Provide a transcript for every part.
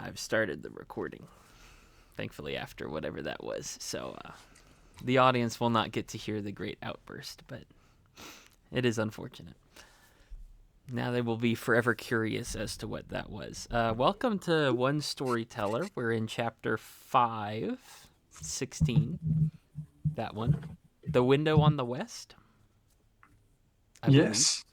I've started the recording. Thankfully, after whatever that was. So the audience will not get to hear the great outburst, but it is unfortunate. Now they will be forever curious as to what that was. Welcome to One Storyteller. We're in chapter 5, 16. That one. The Window on the West, I Yes. believe.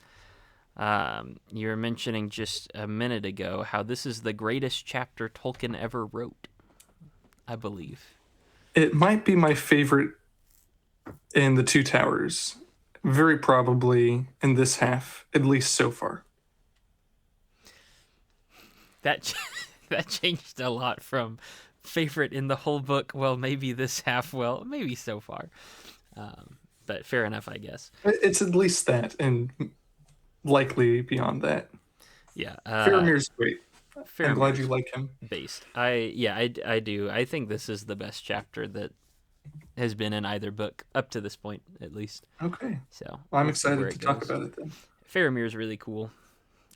You were mentioning just a minute ago how this is the greatest chapter Tolkien ever wrote, I believe. It might be my favorite in the Two Towers. Very probably in this half, at least so far. That that changed a lot from favorite in the whole book. Well, maybe this half. Well, maybe so far. But fair enough, I guess. It's at least that, and likely beyond that. Yeah. Faramir's great. I'm glad you Faramir's like him. based. I do. I think this is the best chapter that has been in either book up to this point, at least. Okay. So Well, I'm we'll see where excited to it talk goes. about it then. Faramir's really cool.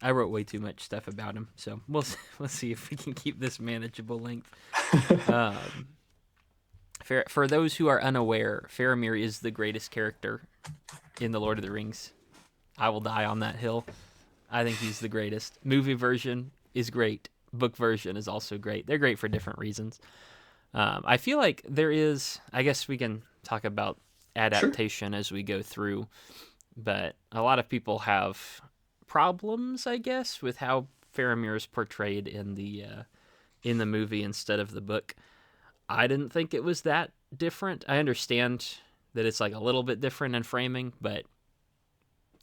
I wrote way too much stuff about him, so we'll see if we can keep this manageable length. For those who are unaware, Faramir is the greatest character in the Lord of the Rings. I will die on that hill. I think he's the greatest. Movie version is great. Book version is also great. They're great for different reasons. I feel like there is, I guess we can talk about adaptation as we go through, but a lot of people have problems, I guess, with how Faramir is portrayed in the movie instead of the book. I didn't think it was that different. I understand that it's like a little bit different in framing, but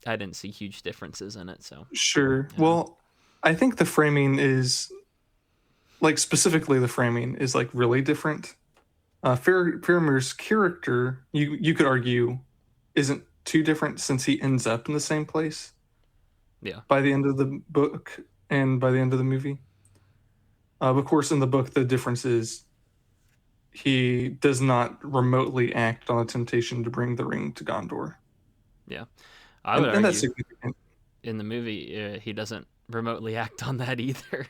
I didn't see huge differences in it. So Sure. Well, I think the framing is, like, specifically the framing is, like, really different. Faramir's character, you could argue, isn't too different since he ends up in the same place. Yeah. By the end of the book and by the end of the movie. Of course, in the book, the difference is he does not remotely act on the temptation to bring the ring to Gondor. Yeah. I would And that's argue significant. in the movie he doesn't remotely act on that either.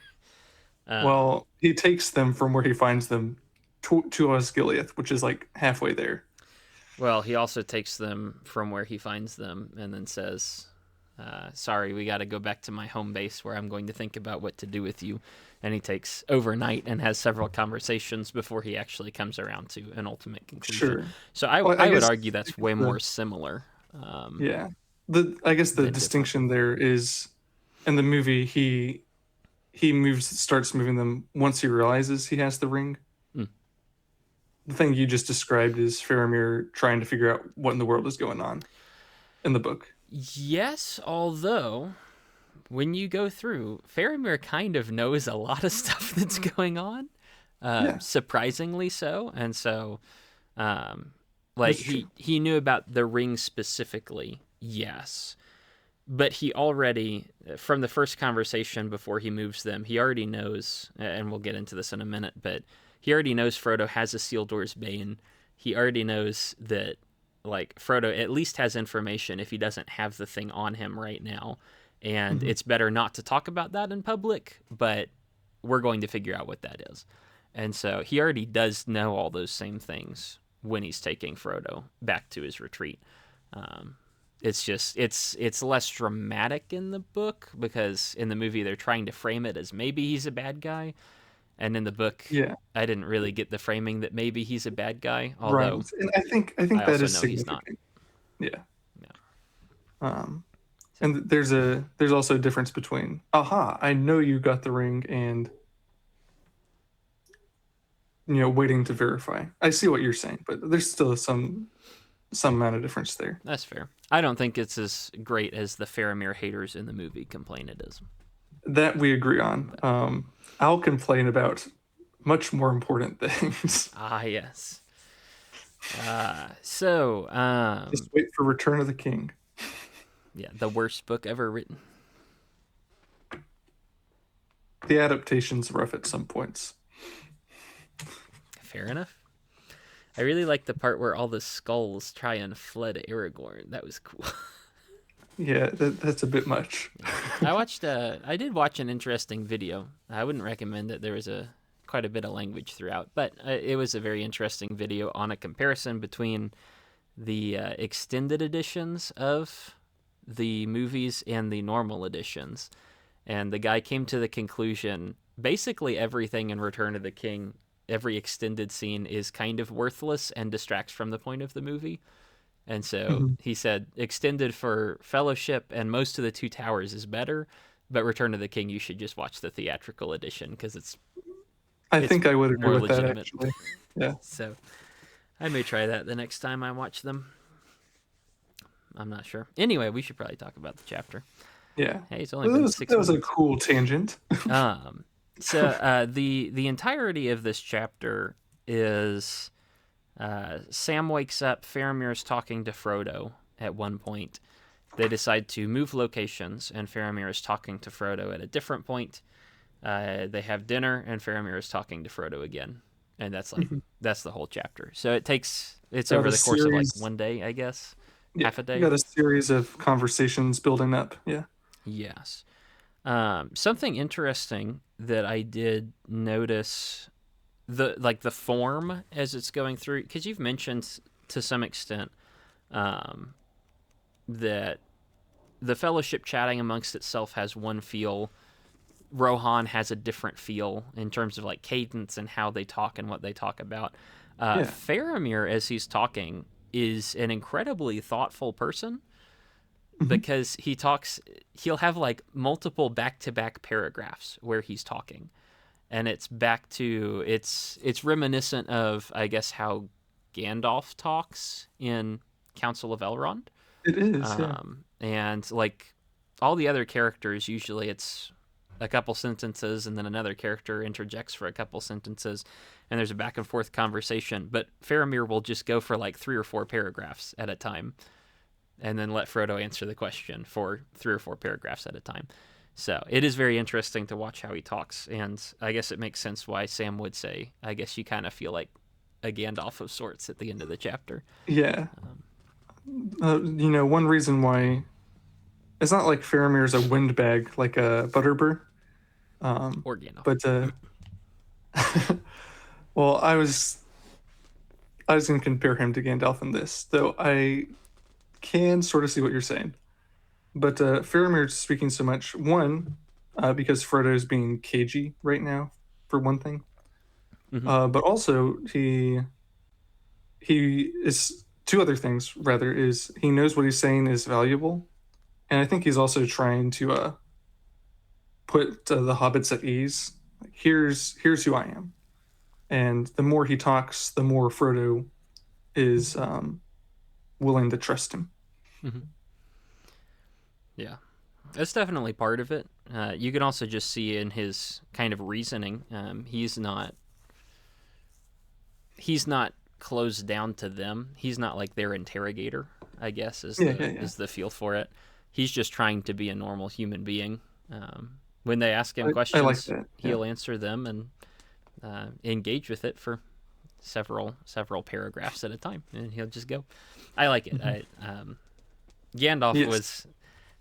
Well, he takes them from where he finds them to Osgiliath, which is like halfway there. Well, he also takes them from where he finds them and then says, sorry, we got to go back to my home base where I'm going to think about what to do with you. And he takes overnight and has several conversations before he actually comes around to an ultimate conclusion. Sure. So I would argue that's way more similar. Yeah. I guess the distinction there is in the movie he starts moving them once he realizes he has the ring. The thing you just described is Faramir trying to figure out what in the world is going on in the book. Yes, although when you go through, Faramir kind of knows a lot of stuff that's going on, surprisingly so. And so, like he knew about the ring specifically, yes. But he already, from the first conversation before he moves them, he already knows, and we'll get into this in a minute, but he already knows Frodo has Isildur's Bane. He already knows that, like, Frodo at least has information if he doesn't have the thing on him right now. And it's better not to talk about that in public, but we're going to figure out what that is. And so he already does know all those same things when he's taking Frodo back to his retreat. It's just it's less dramatic in the book because in the movie they're trying to frame it as maybe he's a bad guy, and in the book, I didn't really get the framing that maybe he's a bad guy. Although, and I think that is significant. Yeah. And there's also a difference between I know you got the ring and waiting to verify. I see what you're saying, but there's still some amount of difference there. That's fair. I don't think it's as great as the Faramir haters in the movie complain it is. That we agree on. I'll complain about much more important things. Yes. Just wait for Return of the King. Yeah, the worst book ever written. The adaptation's rough at some points. Fair enough. I really like the part where all the skulls try and flood Aragorn. That was cool. Yeah, that's a bit much. I did watch an interesting video. I wouldn't recommend it. There was a quite a bit of language throughout. But it was a very interesting video on a comparison between the extended editions of the movies and the normal editions. And the guy came to the conclusion basically everything in Return of the King, every extended scene is kind of worthless and distracts from the point of the movie. And so he said extended for Fellowship and most of the Two Towers is better, but Return of the King you should just watch the theatrical edition because it's think I would agree more with that, legitimate. actually. Yeah. So I may try that the next time I watch them. I'm not sure. Anyway, we should probably talk about the chapter. Yeah. Hey, it's only been 6 That was a minutes. cool tangent. So the entirety of this chapter is Sam wakes up. Faramir's talking to Frodo at one point. They decide to move locations, and Faramir is talking to Frodo at a different point. They have dinner, and Faramir is talking to Frodo again, and that's that's the whole chapter. So it's over the course of like one day, I guess, half a day. You got a series of conversations building up. Yeah. Yes. Something interesting that I did notice, the form as it's going through, because you've mentioned to some extent that the Fellowship chatting amongst itself has one feel. Rohan has a different feel in terms of like cadence and how they talk and what they talk about. Faramir, as he's talking, is an incredibly thoughtful person. Because he'll have like multiple back-to-back paragraphs where he's talking, and it's reminiscent of, I guess, how Gandalf talks in Council of Elrond. It is, and like all the other characters, usually it's a couple sentences and then another character interjects for a couple sentences, and there's a back and forth conversation. But Faramir will just go for like 3 or 4 paragraphs at a time, and then let Frodo answer the question for 3 or 4 paragraphs at a time. So it is very interesting to watch how he talks, and I guess it makes sense why Sam would say, I guess you kind of feel like a Gandalf of sorts at the end of the chapter. Yeah. One reason why it's not like Faramir's a windbag like a Butterbur. Or Gandalf. But, well, I was going to compare him to Gandalf in this, though I can sort of see what you're saying. But Faramir's speaking so much, one, because Frodo's being cagey right now, for one thing. But also, he is, 2 other things, rather, is he knows what he's saying is valuable. And I think he's also trying to put the hobbits at ease. Like, here's who I am. And the more he talks, the more Frodo is willing to trust him. Yeah, that's definitely part of it. You can also just see in his kind of reasoning, he's not closed down to them. He's not like their interrogator, I guess, is the feel for it. He's just trying to be a normal human being. When they ask him questions, like that. He'll answer them and engage with it for several paragraphs at a time, and he'll just go. I like it. Gandalf was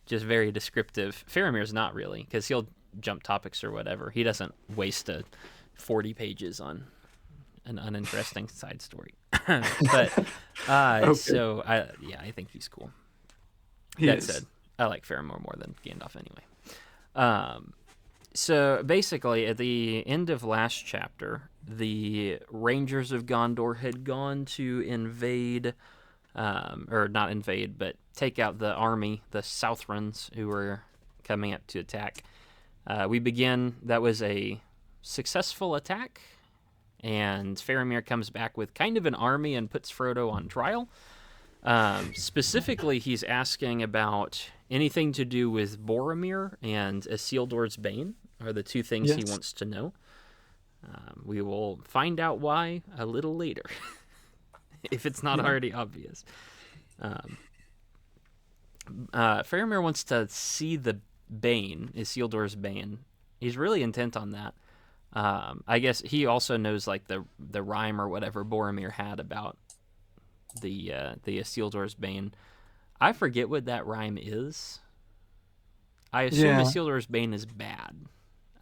just very descriptive. Faramir's not really, because he'll jump topics or whatever. He doesn't waste 40 pages on an uninteresting side story. But so I think he's cool. That said, I like Faramir more than Gandalf anyway. So basically, at the end of last chapter, the Rangers of Gondor had gone to invade, or not invade, but take out the army, the Southrons, who were coming up to attack. We begin, that was a successful attack, and Faramir comes back with kind of an army and puts Frodo on trial. Specifically, he's asking about anything to do with Boromir and Isildur's Bane are the 2 things he wants to know. We will find out why a little later, if it's not already obvious. Faramir wants to see the Bane, Isildur's Bane. He's really intent on that. I guess he also knows like the rhyme or whatever Boromir had about the Isildur's Bane. I forget what that rhyme is. I assume Isildur's Bane is bad.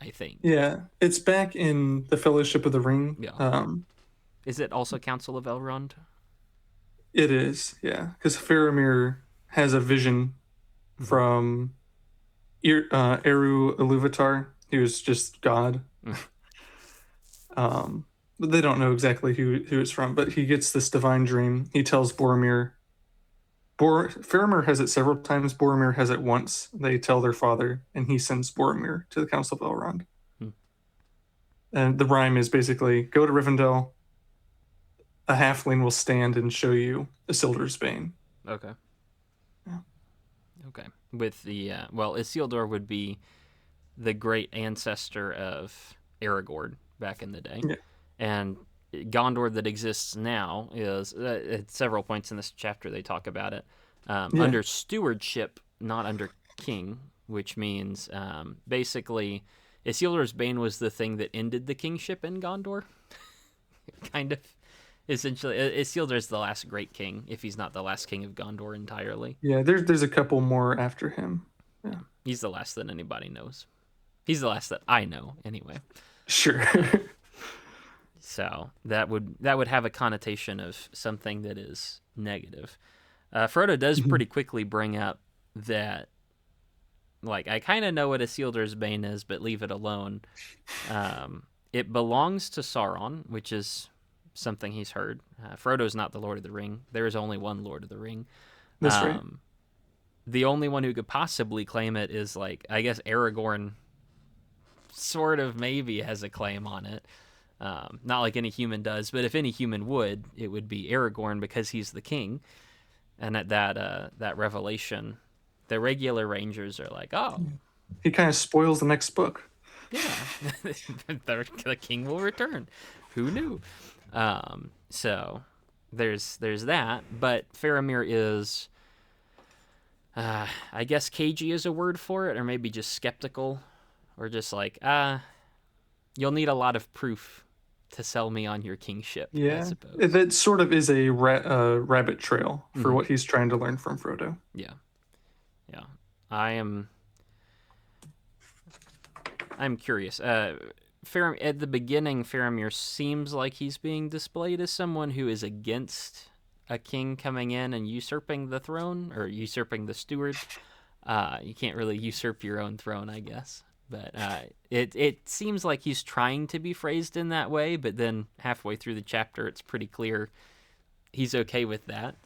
I think. Yeah, it's back in the Fellowship of the Ring. Yeah. Is it also Council of Elrond? It is, yeah, because Faramir has a vision Mm-hmm. from Eru Iluvatar. He was just God. Mm. But they don't know exactly who it's from, but he gets this divine dream. He tells Boromir. Faramir has it several times. Boromir has it once. They tell their father, and he sends Boromir to the Council of Elrond. Mm. And the rhyme is basically go to Rivendell. A halfling will stand and show you Isildur's Bane. Okay. Yeah. Okay. With the Isildur would be the great ancestor of Aragorn back in the day, Yeah. and Gondor that exists now is at several points in this chapter they talk about it Yeah. under stewardship, not under king, which means basically Isildur's Bane was the thing that ended the kingship in Gondor, kind of. Essentially, Isildur's the last great king, if he's not the last king of Gondor entirely. Yeah. There's a couple more after him. Yeah. He's the last that anybody knows. He's the last that I know, anyway. Sure. So that would have a connotation of something that is negative. Frodo does pretty quickly bring up that, like, I kind of know what Isildur's Bane is, but leave it alone. It belongs to Sauron, which is something he's heard. Frodo's not the Lord of the Ring. There is only one Lord of the Ring. That's right. The only one who could possibly claim it is, like, I guess Aragorn sort of maybe has a claim on it. Not like any human does, but if any human would, it would be Aragorn because he's the king. And at that revelation, the regular Rangers are like, "Oh, He kind of spoils the next book. yeah, the king will return." Who knew? So there's that. But Faramir is, I guess, cagey is a word for it, or maybe just skeptical, or just like, you'll need a lot of proof to sell me on your kingship, I Yeah. suppose. That sort of is a rabbit trail for what he's trying to learn from Frodo. Yeah. Yeah. I'm curious. At the beginning, Faramir seems like he's being displayed as someone who is against a king coming in and usurping the throne, or usurping the steward. You can't really usurp your own throne, I guess. But it seems like he's trying to be phrased in that way, but then halfway through the chapter, it's pretty clear he's okay with that.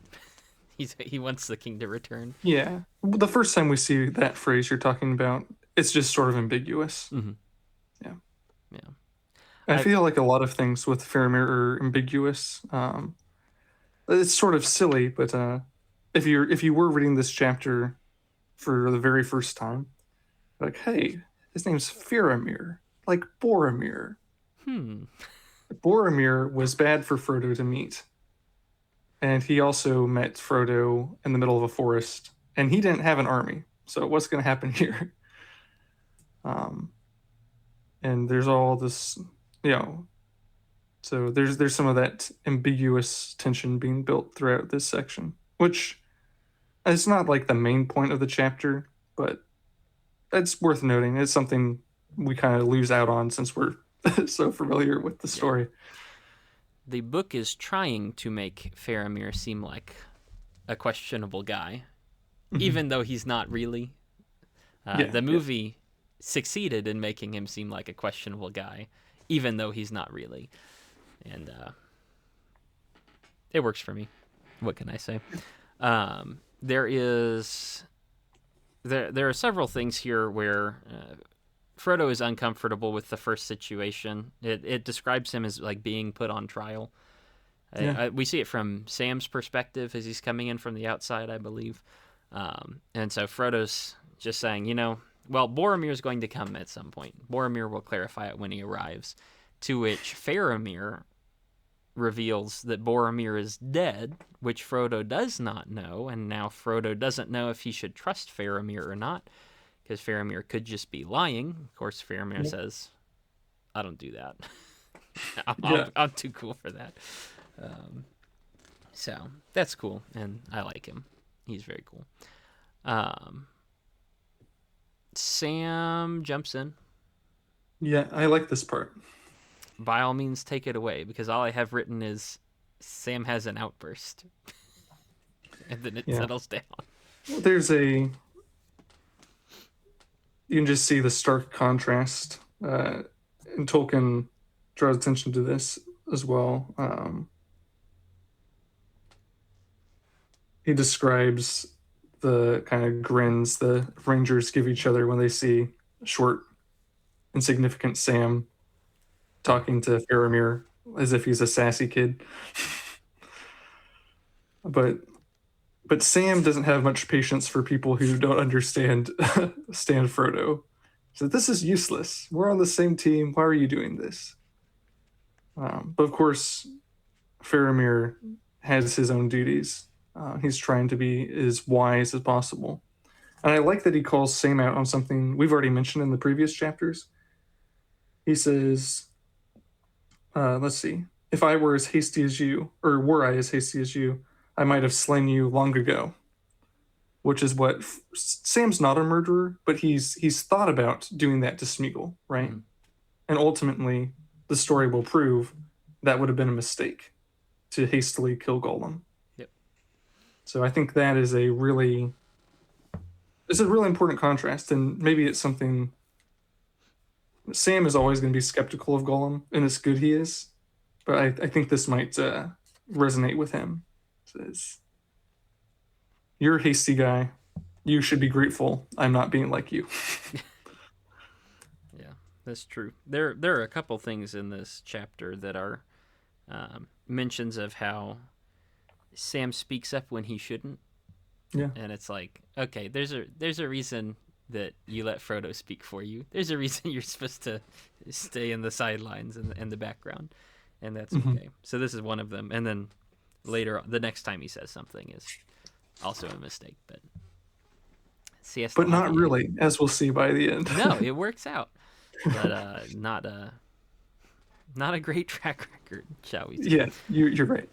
He wants the king to return. Yeah. The first time we see that phrase you're talking about, it's just sort of ambiguous. Mm-hmm. Yeah. Yeah. I feel like a lot of things with Faramir are ambiguous. It's sort of silly, but if you were reading this chapter for the very first time, like, hey, his name's Faramir, like Boromir. Boromir was bad for Frodo to meet. And he also met Frodo in the middle of a forest, and he didn't have an army. So what's going to happen here? And there's all this, you know, so there's some of that ambiguous tension being built throughout this section, which it's not like the main point of the chapter, but it's worth noting. It's something we kind of lose out on since we're so familiar with the story. The book is trying to make Faramir seem like a questionable guy, even though he's not really. The movie succeeded in making him seem like a questionable guy, even though he's not really. And it works for me. What can I say? There are several things here where Frodo is uncomfortable with the first situation. It describes him as like being put on trial. We see it from Sam's perspective as he's coming in from the outside, I believe. And so Frodo's just saying, Boromir's going to come at some point. Boromir will clarify it when he arrives. To which Faramir reveals that Boromir is dead, which Frodo does not know, and now Frodo doesn't know if he should trust Faramir or not, because Faramir could just be lying. Of course, Faramir says, I don't do that. I'm too cool for that. So that's cool, and I like him. He's very cool. Sam jumps in Yeah, I like this part. By all means, take it away, because all I have written is Sam has an outburst, and then it Yeah. settles down. There's a you can just see the stark contrast, and Tolkien draws attention to this as well. He describes the kind of grins the Rangers give each other when they see short, insignificant Sam talking to Faramir as if he's a sassy kid. But Sam doesn't have much patience for people who don't understand stand Frodo. So this is useless. We're on the same team. Why are you doing this? But of course, Faramir has his own duties. He's trying to be as wise as possible. And I like that he calls Sam out on something we've already mentioned in the previous chapters. He says, let's see, if I were as hasty as you, or were I as hasty as you, I might have slain you long ago. Which is what Sam's not a murderer, but he's thought about doing that to Smeagol, right? Mm-hmm. And ultimately, the story will prove that would have been a mistake to hastily kill Gollum. Yep. So I think that is it's a really important contrast, and maybe it's something Sam is always going to be skeptical of Gollum, and it's good he is, but I think this might resonate with him. It says, "You're a hasty guy. You should be grateful I'm not being like you." Yeah, that's true. There are a couple things in this chapter that are mentions of how Sam speaks up when he shouldn't. Yeah. And it's like, okay, there's a reason that you let Frodo speak for you. There's a reason you're supposed to stay in the sidelines and the background, and that's Mm-hmm. okay. So this is one of them. And then later, the next time he says something is also a mistake. But But not really, as we'll see by the end. No, it works out, but not a great track record, shall we say? Yeah, you're right.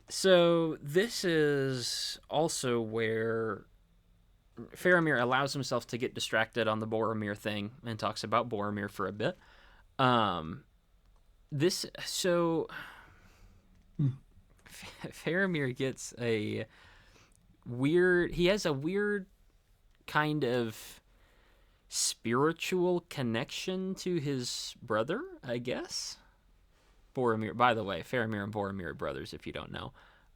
So this is also where Faramir allows himself to get distracted on the Boromir thing and talks about Boromir for a bit. This so Faramir gets a weird. He has a weird kind of spiritual connection to his brother, I guess. Boromir. By the way, Faramir and Boromir are brothers. If you don't know.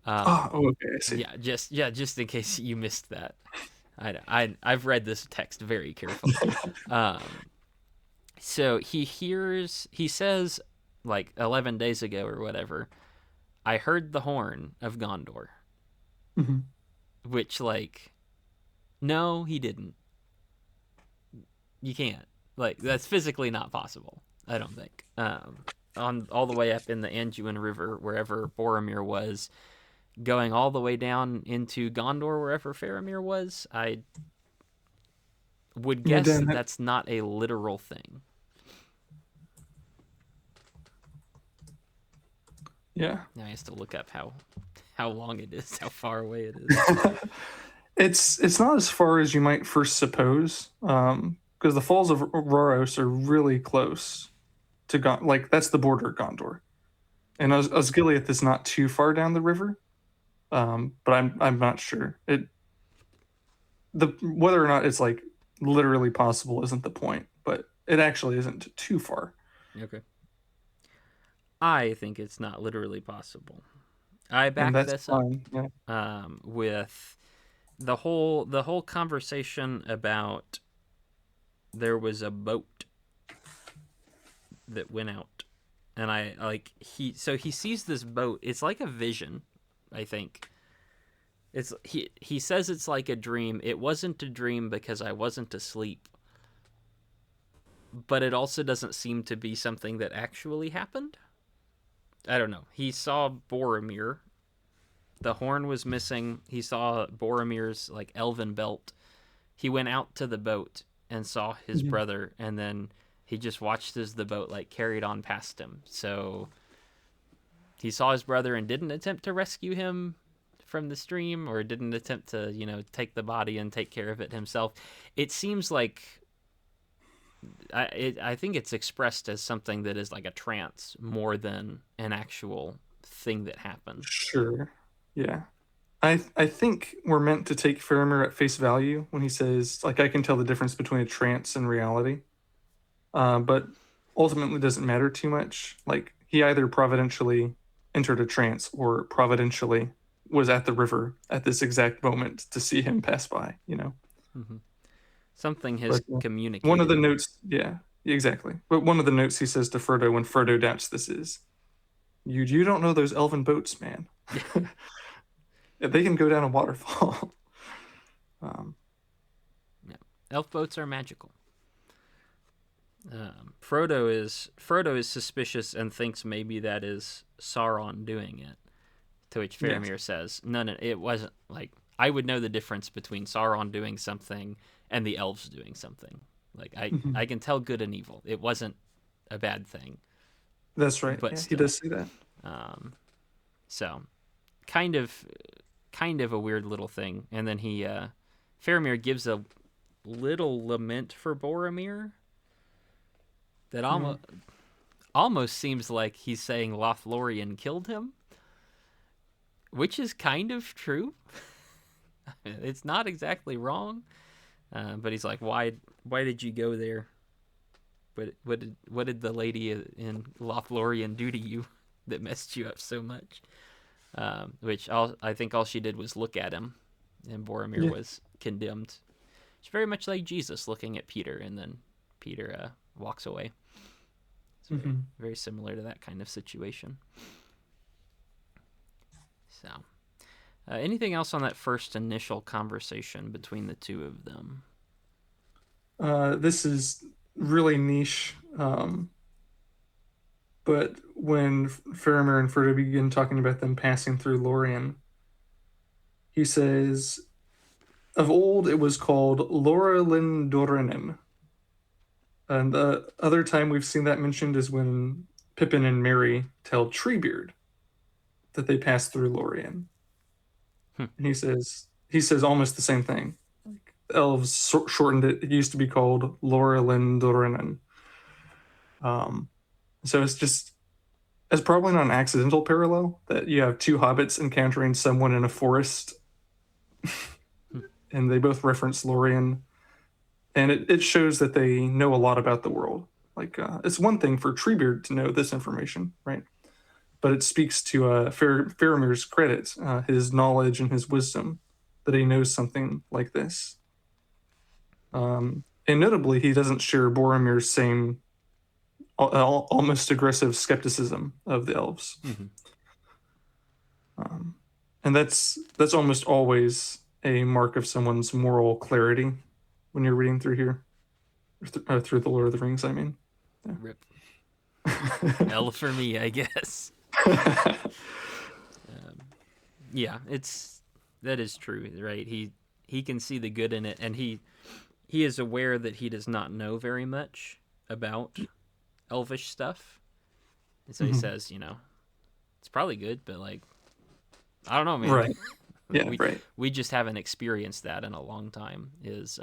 Okay, I see. Just in case you missed that. I've read this text very carefully. So he says, like 11 days ago or whatever, I heard the horn of Gondor. Mm-hmm. Which, like, no, he didn't. You can't. Like, that's physically not possible, I don't think. On all the way up in the Anduin River, wherever Boromir was, going all the way down into Gondor, wherever Faramir was, I would guess that's not a literal thing. Yeah. Now I have to look up how long it is, how far away it is. It's not as far as you might first suppose, because the Falls of Rhoros are really close to like that's the border of Gondor, and Osgiliath is not too far down the river, but I'm not sure whether or not it's like literally possible isn't the point, but it actually isn't too far. Okay. I think it's not literally possible. I back this fine. up with the whole conversation about there was a boat that went out, and he sees this boat. It's like a vision, I think. He says it's like a dream. It wasn't a dream because I wasn't asleep, but it also doesn't seem to be something that actually happened. I don't know. He saw Boromir. The horn was missing. He saw Boromir's like elven belt. He went out to the boat and saw his brother, and then he just watched as the boat like carried on past him. So he saw his brother and didn't attempt to rescue him from the stream, or didn't attempt to, take the body and take care of it himself. It seems like I think it's expressed as something that is like a trance more than an actual thing that happened. Sure. Yeah. I think we're meant to take Faramir at face value when he says, like, I can tell the difference between a trance and reality. But ultimately doesn't matter too much. Like, he either providentially entered a trance or providentially was at the river at this exact moment to see him pass by, you know? Mm-hmm. Something has But one of communicated. the notes, yeah, exactly. But one of the notes he says to Frodo when Frodo doubts this is, you don't know those elven boats, man. Yeah, they can go down a waterfall. um, Yeah. Elf boats are magical. Frodo is suspicious and thinks maybe that is Sauron doing it. To which yes. Faramir says, "No, it wasn't. Like I would know the difference between Sauron doing something and the elves doing something. Like Mhm. I can tell good and evil. It wasn't a bad thing, That's right. but Yeah, he still. does say that. Um, so kind of a weird little thing. And then Faramir gives a little lament for Boromir that Mm. almost seems like he's saying Lothlorien killed him, which is kind of true. It's not exactly wrong, but he's like, why did you go there? What did the lady in Lothlorien do to you that messed you up so much? I think all she did was look at him, and Boromir Yeah. was condemned. It's very much like Jesus looking at Peter, and then Peter walks away. It's very Hmm. very similar to that kind of situation. So, anything else on that first initial conversation between the two of them? This is really niche. But when Faramir and Frodo begin talking about them passing through Lorien, he says, of old it was called Laura Lindorinen. And the other time we've seen that mentioned is when Pippin and Merry tell Treebeard that they passed through Lorien. Hmm. And he says almost the same thing. Like, the elves shortened it. It used to be called Laura Lindorinen. Um, so it's probably not an accidental parallel that you have two hobbits encountering someone in a forest, Hmm. and they both reference Lorien, and it shows that they know a lot about the world. Like, it's one thing for Treebeard to know this information, right? But it speaks to Faramir's credit, his knowledge and his wisdom, that he knows something like this. And notably, he doesn't share Boromir's same almost aggressive skepticism of the elves. Mm-hmm. Um, and that's almost always a mark of someone's moral clarity when you're reading through here, through the Lord of the Rings. I mean, Rip. yeah. L for me, I guess. Um, yeah, that is true, right? He can see the good in it, and he is aware that he does not know very much about elvish stuff, and so he Mhm. says, it's probably good, but like I don't know, man. Right. Yeah. we Right. we just haven't experienced that in a long time. Is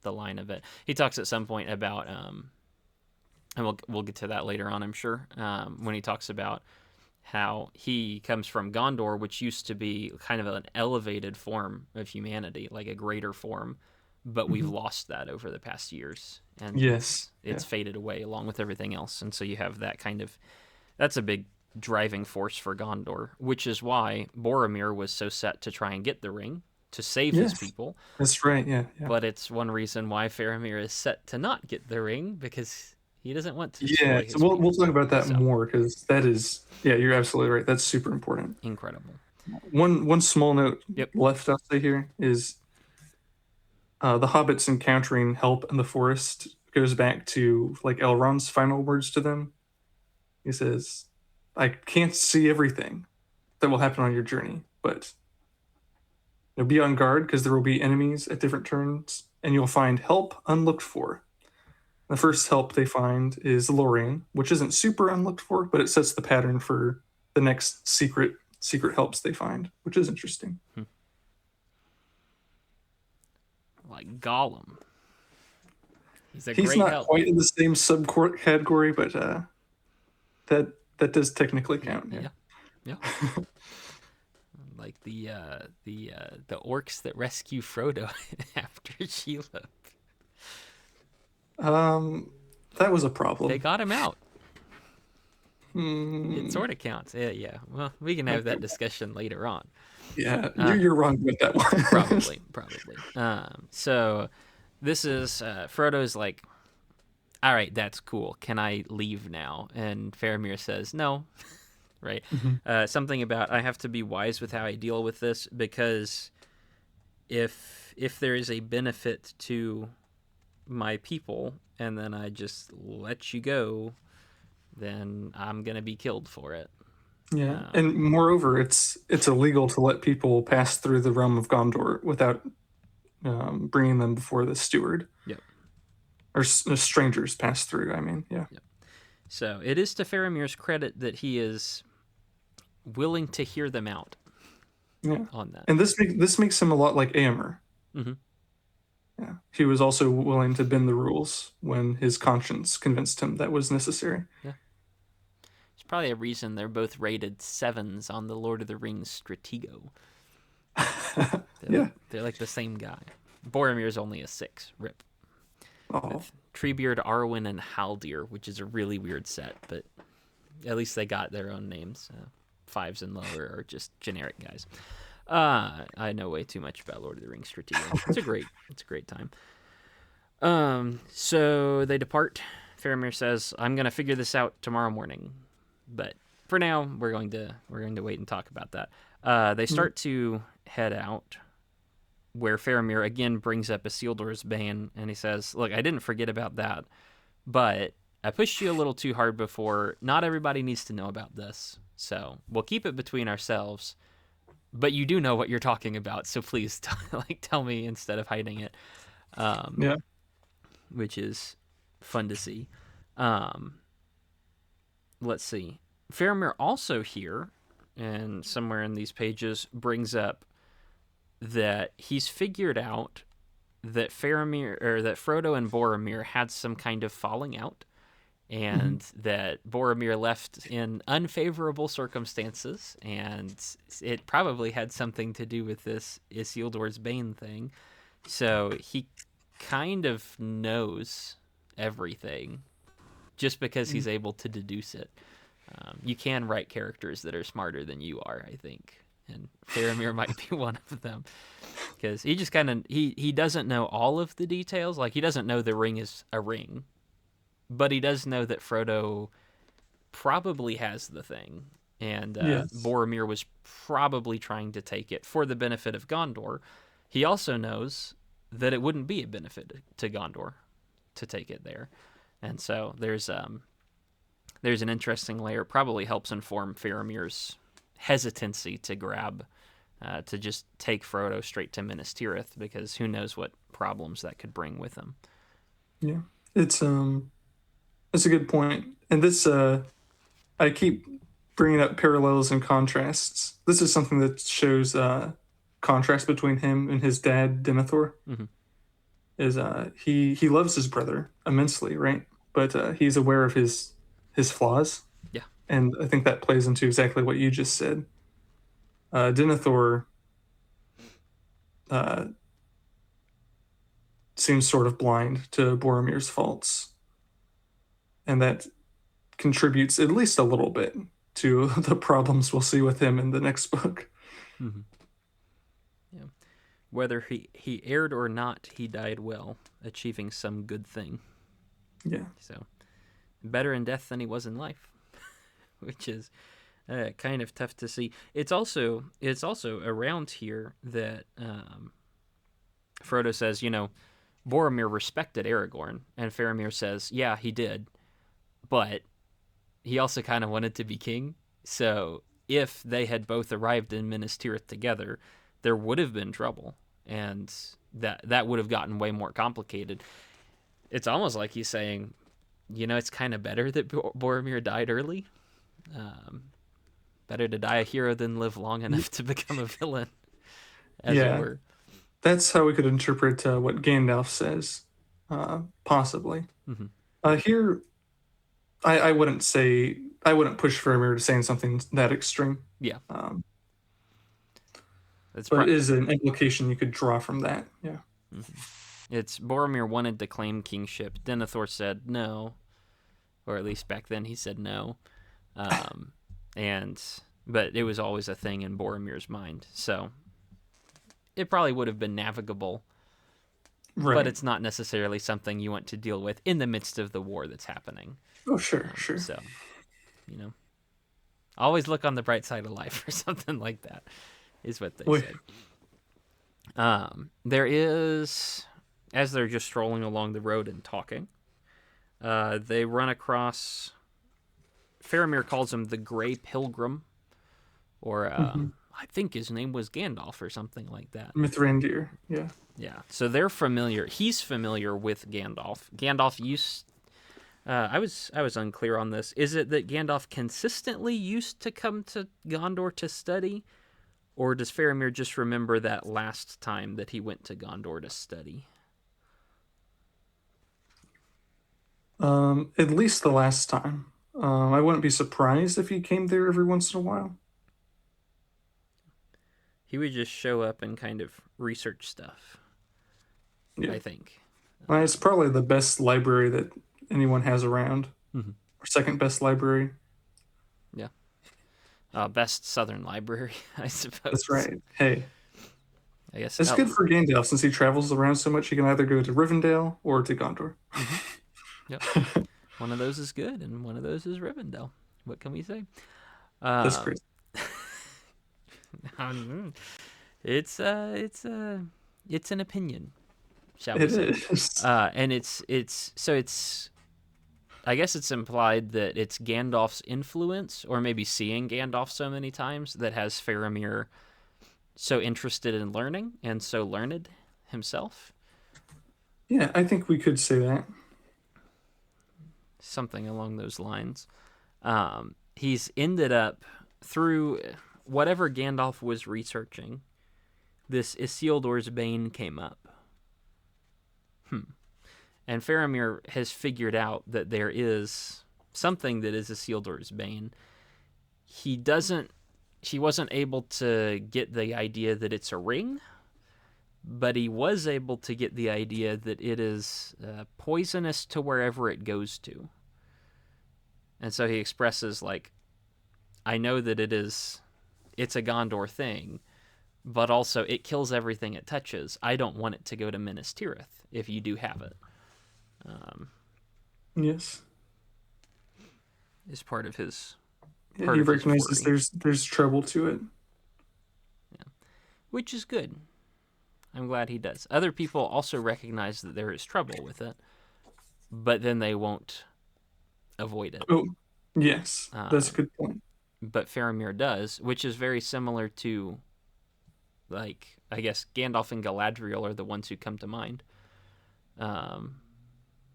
the line of it? He talks at some point about and we'll get to that later on, I'm sure. When he talks about how he comes from Gondor, which used to be kind of an elevated form of humanity, like a greater form, but we've Mhm. lost that over the past years, and Yes. it's Yeah. faded away along with everything else. And so you have that that's a big driving force for Gondor, which is why Boromir was so set to try and get the ring to save his Yes. people. That's right. Yeah. Yeah. But it's one reason why Faramir is set to not get the ring, because he doesn't want to Yeah. destroy So his we'll people. talk about that So more because that is, yeah, you're absolutely right. That's super important. incredible. One small note Yep. left I'll say here is the hobbits encountering help in the forest goes back to like Elrond's final words to them. He says, "I can't see everything that will happen on your journey, but be on guard because there will be enemies at different turns, and you'll find help unlooked for." The first help they find is Lorien, which isn't super unlooked for, but it sets the pattern for the next secret helps they find, which is interesting. Like Gollum. He's a He's great not help. quite in the same subcategory, but that does technically count. Yeah, Yeah. yeah. Like the orcs that rescue Frodo after Shelob. That was a They problem. got him out. It Hmm. sort of counts. Yeah, yeah. Well, we can have that discussion later on. Yeah, Uh, you're wrong with that one. probably. So this is Frodo's like, all right, that's cool. Can I leave now? And Faramir says no. Right. Mhm. Something about I have to be wise with how I deal with this because if there is a benefit to my people and then I just let you go, then I'm gonna be killed for it. Yeah, Um, and moreover, it's illegal to let people pass through the realm of Gondor without bringing them before the steward, yep, or strangers pass through. I mean, yeah, yep. So it is to Faramir's credit that he is willing to hear them out yeah, on that. and this makes him a lot like Aemir. Mm-hmm. Yeah, he was also willing to bend the rules when his conscience convinced him that was necessary. Yeah, there's probably a reason they're both rated sevens on the Lord of the Rings Stratego. Yeah. They're like the same guy. Boromir's only a 6. Rip. Oh, With Treebeard, Arwen, and Haldir, which is a really weird set, but at least they got their own names. 5s and lower are just generic guys. I know way too much about Lord of the Rings Stratego. It's a great time. So they depart. Faramir says, "I'm gonna figure this out tomorrow morning," but for now, we're going to wait and talk about that. They start to head out, where Faramir again brings up Isildur's bane, and he says, "Look, I didn't forget about that, but I pushed you a little too hard before. Not everybody needs to know about this, so we'll keep it between ourselves. But you do know what you're talking about, so please, tell me instead of hiding it." Um, yeah. which is fun to see. Um, let's see. Faramir also here, and somewhere in these pages, brings up that he's figured out that Frodo and Boromir had some kind of falling out, Hmm. and that Boromir left in unfavorable circumstances, and it probably had something to do with this Isildur's Bane thing. So he kind of knows everything just because he's able to deduce it. You can write characters that are smarter than you are, I think, and Faramir might be one of them because he just kind of he doesn't know all of the details. Like he doesn't know the ring is a ring, but he does know that Frodo probably has the thing, and Yes. Boromir was probably trying to take it for the benefit of Gondor. He also knows that it wouldn't be a benefit to Gondor to take it there, and so there's an interesting layer. Probably helps inform Faramir's hesitancy to grab to just take Frodo straight to Minas Tirith because who knows what problems that could bring with him. Yeah. It's that's a good point. And this I keep bringing up parallels and contrasts. This is something that shows contrast between him and his dad Denethor. Mm-hmm. Is he loves his brother immensely, right? But he's aware of his flaws, Yeah. and I think that plays into exactly what you just said. Denethor uh, seems sort of blind to Boromir's faults, and that contributes at least a little bit to the problems we'll see with him in the next book. Mm-hmm. Yeah. Whether he erred or not, he died well, achieving some good thing. Yeah. So better in death than he was in life, which is kind of tough to see. It's also around here that Frodo says, Boromir respected Aragorn, and Faramir says, yeah, he did, but he also kind of wanted to be king. So if they had both arrived in Minas Tirith together, there would have been trouble, and that would have gotten way more complicated. It's almost like he's saying, it's kind of better that Boromir died early. Um, Better to die a hero than live long enough to become a villain, as it Yeah. were. That's how we could interpret what Gandalf says. possibly. Mm-hmm. Here, I wouldn't say I wouldn't push Faramir to saying something that extreme, Yeah, um, it's but it is an implication you could draw from that. Yeah. mm-hmm. It's Boromir wanted to claim kingship. Denethor said no, or at least back then he said no, um, and but it was always a thing in Boromir's mind. So it probably would have been navigable, but Right. it's not necessarily something you want to deal with in the midst of the war that's happening. Oh, sure, sure. So, you know, always look on the bright side of life or something like that, is what they Wait. say. There is, as they're just strolling along the road and talking, they run across. Faramir calls him the Grey Pilgrim, or Mm-hmm. I think his name was Gandalf or something like that. Mithrandir. Yeah. Yeah, so they're familiar. He's familiar with Gandalf. Gandalf used. I was unclear on this. Is it that Gandalf consistently used to come to Gondor to study, or does Faramir just remember that last time that he went to Gondor to study? At least the last time. I wouldn't be surprised if he came there every once in a while. He would just show up and kind of research stuff, Yeah. I think. It's probably the best library that anyone has around, Mm-hmm. or second best library. Yeah. Best Southern library, I That's suppose. right. Hey, I guess. it's Oh. good for Gandalf since he travels around so much. He can either go to Rivendell or to Gondor. Mm-hmm. Yep. One of those is good, and one of those is Rivendell. What can we say? That's Um, crazy. it's an opinion, shall we It say? is. And it's. I guess it's implied that it's Gandalf's influence, or maybe seeing Gandalf so many times, that has Faramir so interested in learning and so learned himself. Yeah, I think we could say that. Something along those lines. He's ended up through whatever Gandalf was researching. This Isildur's Bane came up. And Faramir has figured out that there is something that is Isildur's Bane. He wasn't able to get the idea that it's a ring, but he was able to get the idea that it is poisonous to wherever it goes to. And so he expresses, like, I know that it's a Gondor thing, but also it kills everything it touches. I don't want it to go to Minas Tirith if you do have it. Yes. Is part of his Yeah, part he of his recognizes worry, there's trouble to it. which is good. I'm glad he does. Other people also recognize that there is trouble with it, but then they won't avoid it. Oh, yes, that's a good point. But Faramir does, which is very similar to, like, I guess Gandalf and Galadriel are the ones who come to mind.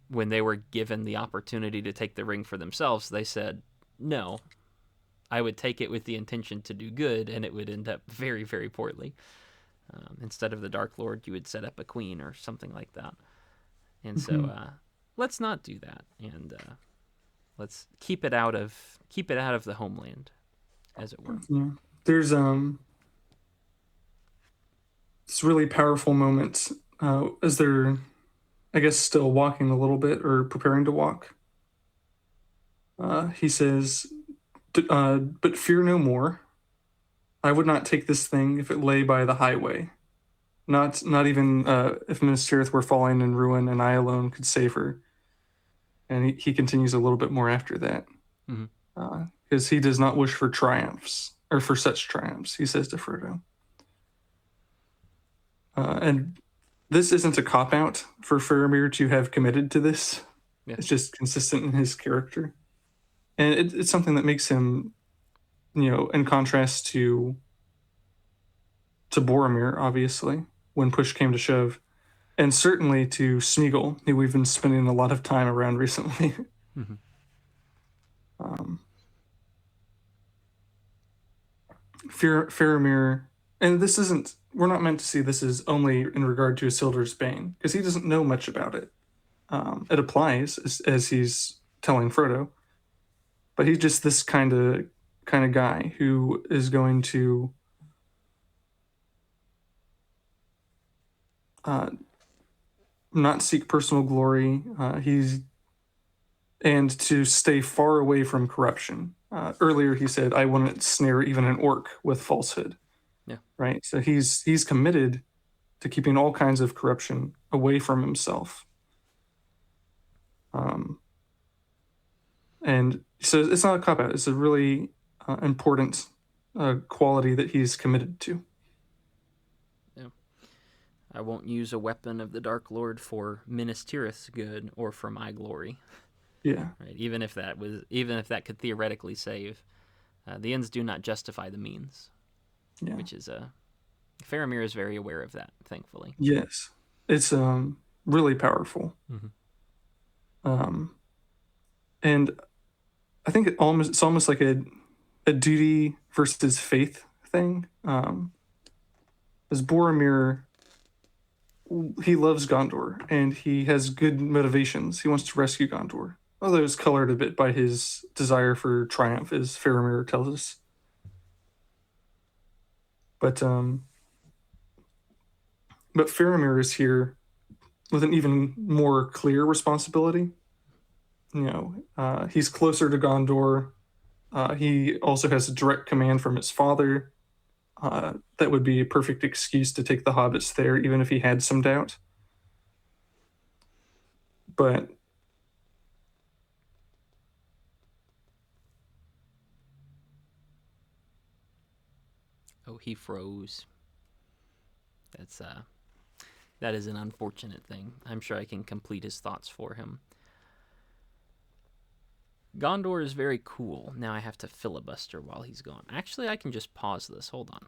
When they were given the opportunity to take the ring for themselves, they said, no, I would take it with the intention to do good, and it would end up very, very poorly. Instead of the Dark Lord, you would set up a queen or something like that. And so let's not do that, and let's keep it out of the homeland, as it were. Yeah. There's this really powerful moment as they're, I guess, still walking a little bit or preparing to walk. He says, "But fear no more. I would not take this thing if it lay by the highway. Not even if Minas Tirith were falling in ruin, and I alone could save her." And he continues a little bit more after that, because he does not wish for triumphs or for such triumphs. He says to Frodo, and this isn't a cop out for Faramir to have committed to this. Yeah. It's just consistent in his character, and it's something that makes him, in contrast to Boromir, obviously, when push came to shove, and certainly to Smeagol, who we've been spending a lot of time around recently. Faramir, and this isn't. We're not meant to see this as only in regard to Isildur's Bane, because he doesn't know much about it. it applies as he's telling Frodo. But he's just this kind of guy who is going to uh, not seek personal glory. He's and to stay far away from corruption. Earlier, he said, "I wouldn't snare even an orc with falsehood." Yeah. Right. So he's committed to keeping all kinds of corruption away from himself. Um, and so it's not a cop out. It's a really important quality that he's committed to. Yeah. I won't use a weapon of the Dark Lord for Minas Tirith's good or for my glory. Yeah. Right. Even if that could theoretically save, the ends do not justify the means. Yeah. Which is Faramir is very aware of that, thankfully. Yes. It's really powerful. And I think it's almost like a duty versus faith thing. As Boromir, he loves Gondor and he has good motivations. He wants to rescue Gondor, although it's colored a bit by his desire for triumph, as Faramir tells us. But Faramir is here with an even more clear responsibility. He's closer to Gondor. He also has a direct command from his father. That would be a perfect excuse to take the hobbits there, even if he had some doubt. But oh, he froze. That is an unfortunate thing. I'm sure I can complete his thoughts for him. Gondor is very cool. Now I have to filibuster while he's gone. Actually, I can just pause this. Hold on.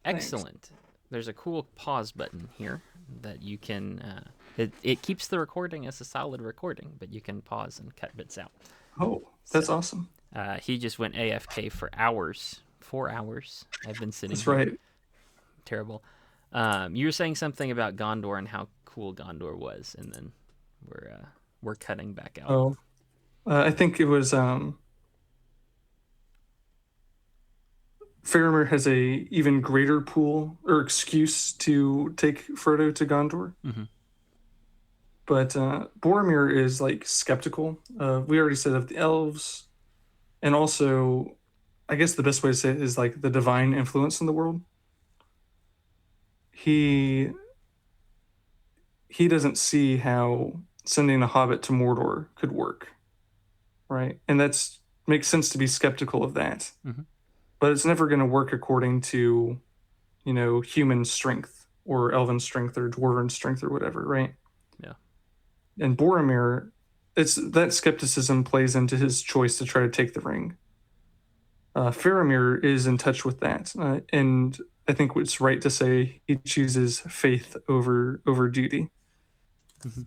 Excellent. Thanks. There's a cool pause button here that you can... It keeps the recording as a solid recording, but you can pause and cut bits out. Oh, that's awesome. He just went AFK for hours. 4 hours. I've been sitting That's here. Right. Terrible. You were saying something about Gondor and how cool Gondor was, and then we're cutting back out. Oh, I think it was Faramir has a even greater pool or excuse to take Frodo to Gondor. Mm-hmm. But Boromir is like skeptical. We already said of the elves, and also, I guess the best way to say it is like the divine influence in the world. He doesn't see how sending a hobbit to Mordor could work, right? And that's makes sense to be skeptical of that. Mm-hmm. But it's never going to work according to, human strength or elven strength or dwarven strength or whatever, right? Yeah. And Boromir, it's that skepticism plays into his choice to try to take the ring. Faramir is in touch with that, and I think it's right to say he chooses faith over duty. Mm-hmm.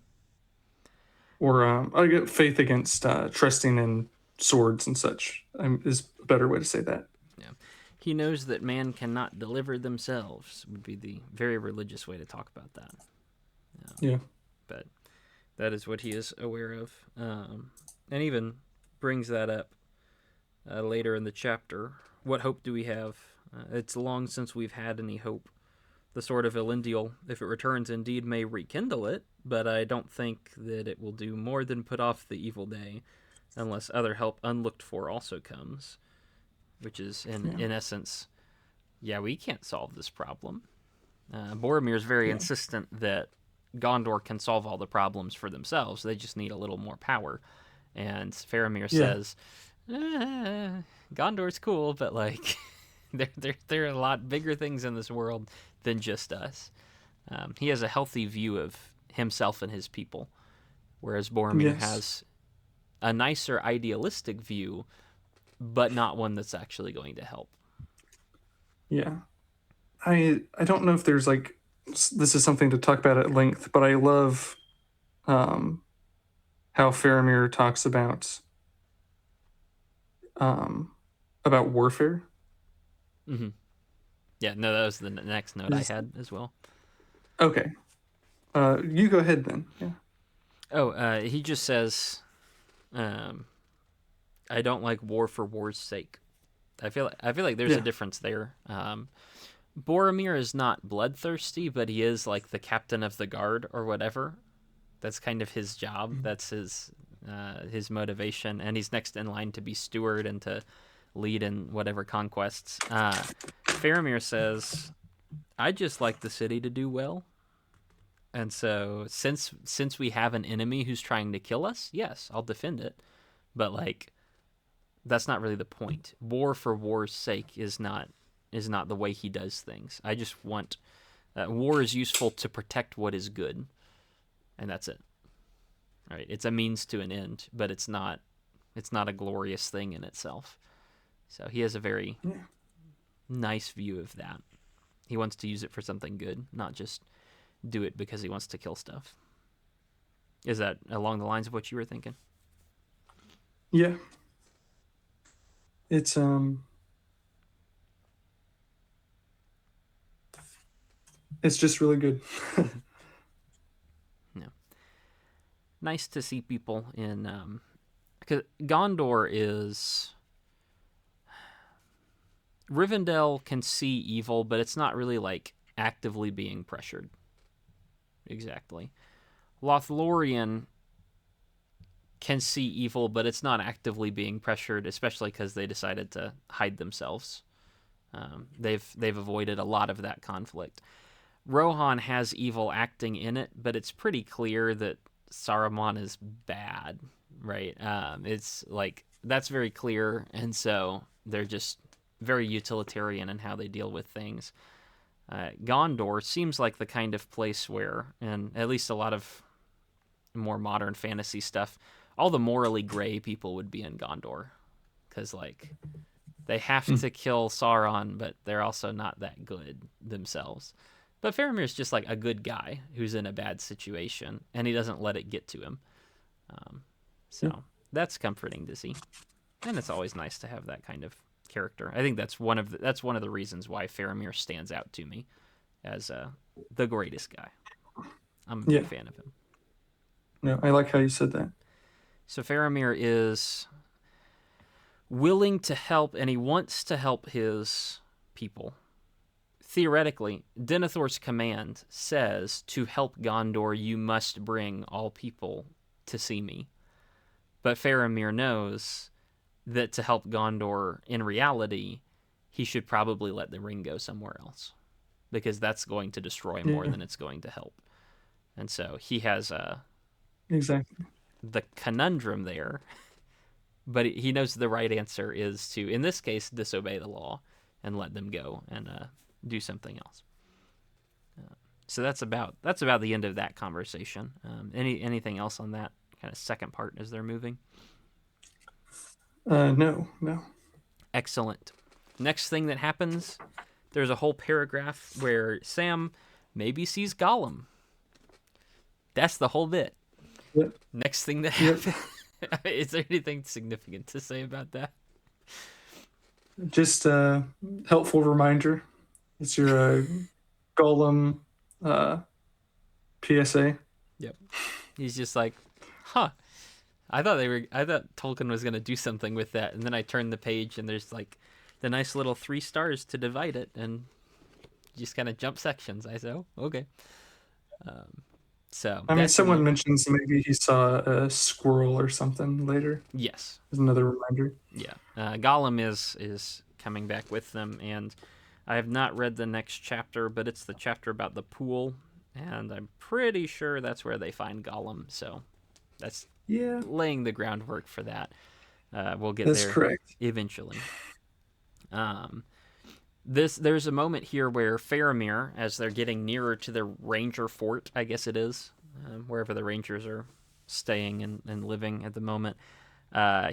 Or I get faith against trusting in swords and such is a better way to say that. Yeah, he knows that man cannot deliver themselves would be the very religious way to talk about that. Yeah, but that is what he is aware of, and even brings that up later in the chapter. What hope do we have? It's long since we've had any hope. The sword of Elendil, if it returns, indeed may rekindle it, but I don't think that it will do more than put off the evil day, unless other help unlooked for also comes, which is, in essence, we can't solve this problem. Boromir is very insistent that Gondor can solve all the problems for themselves. They just need a little more power. And Faramir says, Gondor's cool, but like... There are a lot bigger things in this world than just us. He has a healthy view of himself and his people, whereas Boromir has a nicer idealistic view, but not one that's actually going to help. Yeah. I don't know if there's like, this is something to talk about at length, but I love how Faramir talks about warfare. Mm-hmm. Yeah, no, that was the next note I had as well. Okay. You go ahead then. Yeah. He just says, um, "I don't like war for war's sake." I feel like there's a difference there. Boromir is not bloodthirsty, but he is like the captain of the guard or whatever. That's kind of his job. That's his motivation, and he's next in line to be steward and to lead in whatever conquests. Faramir says, "I just like the city to do well." And so since we have an enemy who's trying to kill us, yes, I'll defend it. But like that's not really the point. War for war's sake is not the way he does things. I just want war is useful to protect what is good, and that's it. All right, it's a means to an end, but it's not a glorious thing in itself. So he has a very nice view of that. He wants to use it for something good, not just do it because he wants to kill stuff. Is that along the lines of what you were thinking? Yeah. It's just really good. Yeah. Nice to see people in because Gondor is Rivendell can see evil, but it's not really like actively being pressured. Exactly. Lothlorien can see evil, but it's not actively being pressured, especially because they decided to hide themselves. They've avoided a lot of that conflict. Rohan has evil acting in it, but it's pretty clear that Saruman is bad, right? It's like that's very clear, and so they're just very utilitarian in how they deal with things. Gondor seems like the kind of place where, and at least a lot of more modern fantasy stuff, all the morally gray people would be in Gondor, because like they have to kill Sauron, but they're also not that good themselves. But Faramir's just like a good guy who's in a bad situation, and he doesn't let it get to him. That's comforting to see, and it's always nice to have that kind of character. I think that's one of the reasons why Faramir stands out to me as the greatest guy. I'm a big fan of him. No, I like how you said that. So Faramir is willing to help, and he wants to help his people. Theoretically, Denethor's command says, to help Gondor, you must bring all people to see me. But Faramir knows that to help Gondor in reality, he should probably let the ring go somewhere else, because that's going to destroy more than it's going to help. And so he has exactly the conundrum there, but he knows the right answer is to, in this case, disobey the law and let them go and do something else. So that's about the end of that conversation. Anything else on that kind of second part as they're moving? No. Excellent. Next thing that happens, there's a whole paragraph where Sam maybe sees Gollum. That's the whole bit. Yep. Next thing that happens. Is there anything significant to say about that? Just a helpful reminder. It's your Gollum PSA. Yep. He's just like, huh. I thought Tolkien was gonna do something with that, and then I turned the page and there's like the nice little 3 stars to divide it, and just kind of jump sections. I said, oh, okay. So I mean, someone mentions maybe he saw a squirrel or something later. Yes, there's another reminder. Yeah, Gollum is coming back with them, and I have not read the next chapter, but it's the chapter about the pool, and I'm pretty sure that's where they find Gollum. So that's laying the groundwork for that. We'll get there correct. Eventually. There's a moment here where Faramir, as they're getting nearer to the ranger fort, I guess it is, wherever the rangers are staying and living at the moment,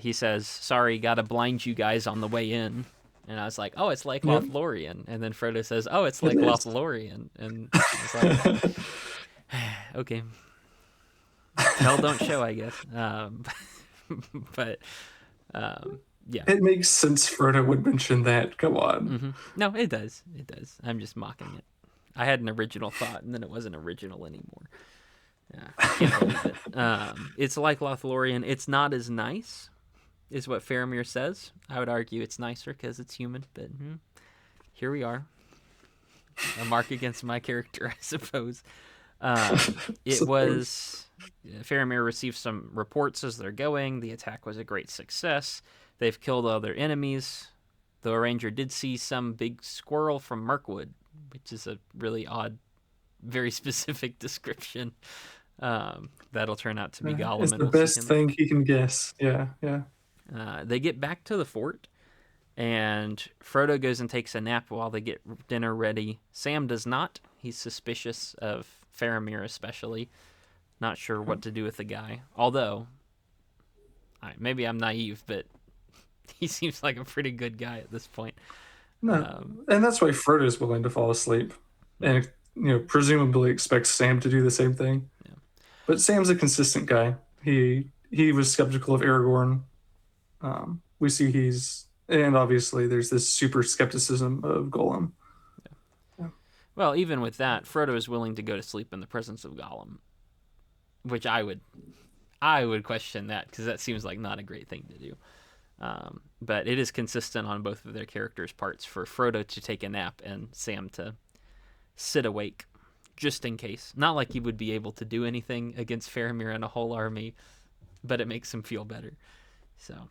he says, sorry, gotta blind you guys on the way in. And I was like, oh, it's like Lothlorien. And then Frodo says, oh, it's like Lothlorien. And it's like, okay. Tell, don't show, I guess. But yeah. It makes sense Frodo would mention that. Come on. Mm-hmm. No, it does. It does. I'm just mocking it. I had an original thought, and then it wasn't original anymore. Yeah, can't believe it. It's like Lothlorien. It's not as nice, is what Faramir says. I would argue it's nicer because it's human, but here we are. A mark against my character, I suppose. It Suppose. was. Faramir received some reports as they're going. The attack was a great success. They've killed all their enemies. Though a ranger did see some big squirrel from Mirkwood, which is a really odd, very specific description. That'll turn out to be Gollum, It's and the we'll see best him. thing he can guess. Yeah, yeah. They get back to the fort, and Frodo goes and takes a nap while they get dinner ready. Sam does not. He's suspicious of Faramir, especially. Not sure what to do with the guy. Although, maybe I'm naive, but he seems like a pretty good guy at this point. No, and that's why Frodo's willing to fall asleep, and presumably expects Sam to do the same thing. Yeah. But Sam's a consistent guy. He was skeptical of Aragorn. We see and obviously there's this super skepticism of Gollum. Yeah. Well, even with that, Frodo is willing to go to sleep in the presence of Gollum, which I would question that because that seems like not a great thing to do. But it is consistent on both of their characters' parts for Frodo to take a nap and Sam to sit awake, just in case. Not like he would be able to do anything against Faramir and a whole army, but it makes him feel better. So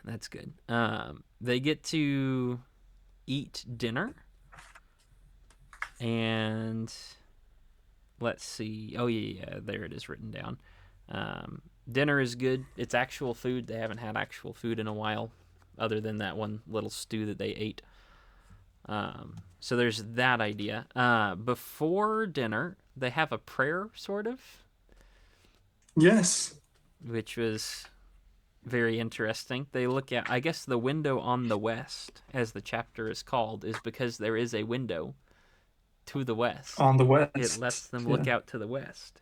that's good. They get to eat dinner, and let's see. Oh yeah, there it is written down. Dinner is good. It's actual food. They haven't had actual food in a while, other than that one little stew that they ate. So there's that idea. Before dinner, they have a prayer, sort of. Yes. Which was very interesting. They look at, I guess, the window on the west, as the chapter is called, is because there is a window to the west. On the west. It lets them look out to the west.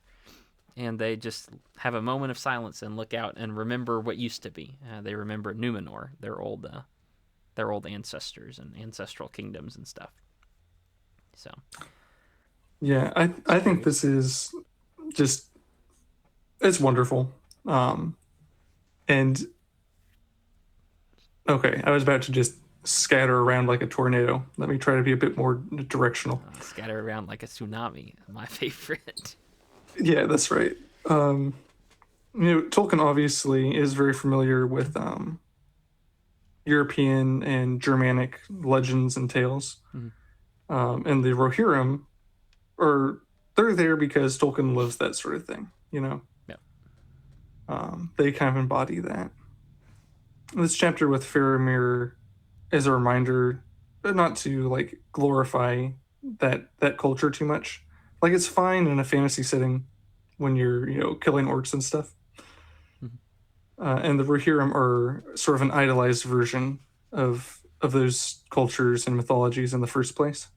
And they just have a moment of silence and look out and remember what used to be. They remember Numenor, their old ancestors and ancestral kingdoms and stuff. So, yeah, I think this is just it's wonderful. And okay, I was about to just scatter around like a tornado. Let me try to be a bit more directional. Scatter around like a tsunami, my favorite. Yeah, that's right. Tolkien obviously is very familiar with European and Germanic legends and tales. And the Rohirrim they're there because Tolkien loves that sort of thing, Yeah. They kind of embody that. This chapter with Faramir is a reminder not to like glorify that culture too much. Like it's fine in a fantasy setting when you're killing orcs and stuff. And the Rohirrim are sort of an idolized version of those cultures and mythologies in the first place.